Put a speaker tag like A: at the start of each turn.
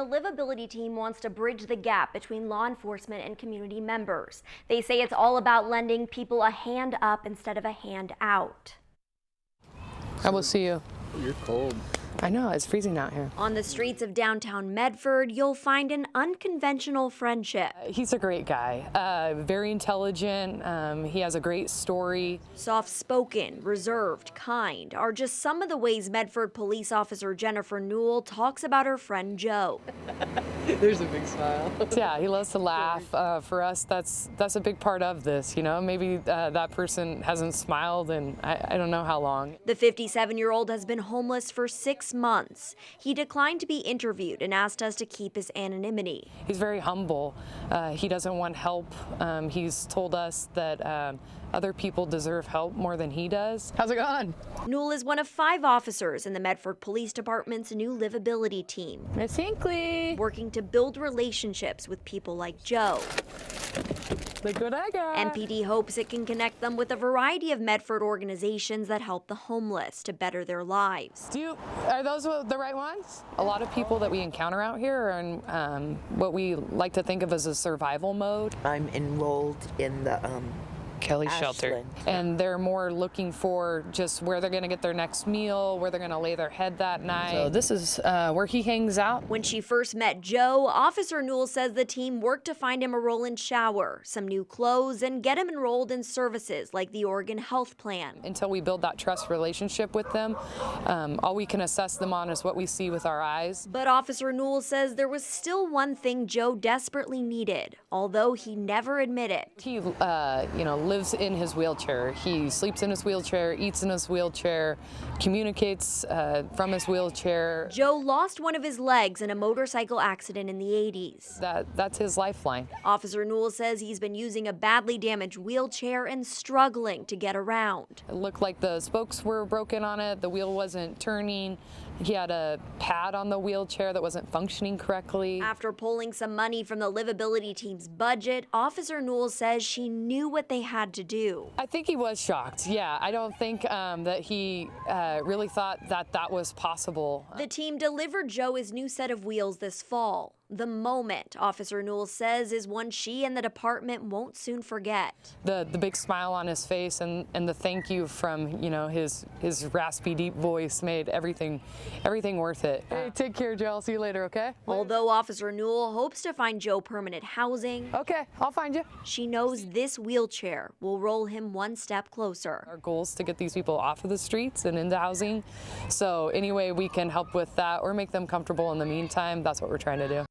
A: the livability team wants to bridge the gap between law enforcement and community members. They say it's all about lending people a hand up instead of a hand out.
B: I will see you.
C: You're cold.
B: I know, it's freezing out here.
A: On the streets of downtown Medford, you'll find an unconventional friendship.
B: He's a great guy, very intelligent. He has a great story.
A: Soft-spoken, reserved, kind are just some of the ways Medford Police Officer Jennifer Newell talks about her friend Joe.
C: There's a big smile.
B: Yeah, he loves to laugh. For us, that's a big part of this, you know? Maybe that person hasn't smiled in I don't know how long.
A: The 57-year-old has been homeless for 6 months. He declined to be interviewed and asked us to keep his anonymity.
B: He's very humble. He doesn't want help. He's told us that other people deserve help more than he does. How's it going?
A: Newell is one of 5 officers in the Medford Police Department's new livability team,
B: Miss Hinkley.
A: working to build relationships with people like Joe.
B: Look what I got.
A: MPD hopes it can connect them with a variety of Medford organizations that help the homeless to better their lives.
B: Are those the right ones? A lot of people that we encounter out here are in what we like to think of as a survival mode.
D: I'm enrolled in the
B: Kelly Shelter. And they're more looking for just where they're going to get their next meal, where they're going to lay their head that night. So this is where he hangs out.
A: When she first met Joe, Officer Newell says the team worked to find him a roll-in shower, some new clothes, and get him enrolled in services like the Oregon Health Plan.
B: Until we build that trust relationship with them, all we can assess them on is what we see with our eyes.
A: But Officer Newell says there was still one thing Joe desperately needed, although he never admitted.
B: He, lives in his wheelchair. He sleeps in his wheelchair, eats in his wheelchair, communicates from his wheelchair.
A: Joe lost one of his legs in a motorcycle accident in the 80s.
B: That's his lifeline.
A: Officer Newell says he's been using a badly damaged wheelchair and struggling to get around.
B: It looked like the spokes were broken on it, the wheel wasn't turning. He had a pad on the wheelchair that wasn't functioning correctly.
A: After pulling some money from the livability team's budget, Officer Newell says she knew what they had to do.
B: I think he was shocked, yeah. I don't think that he really thought that was possible.
A: The team delivered Joe his new set of wheels this fall. The moment, Officer Newell says, is one she and the department won't soon forget.
B: The big smile on his face and the thank you from, his raspy, deep voice made everything worth it. Hey, take care, Joe. I'll see you later, okay?
A: Although Officer Newell hopes to find Joe permanent housing,
B: okay, I'll find you.
A: She knows this wheelchair will roll him one step closer.
B: Our goal is to get these people off of the streets and into housing. So any way we can help with that or make them comfortable in the meantime, that's what we're trying to do.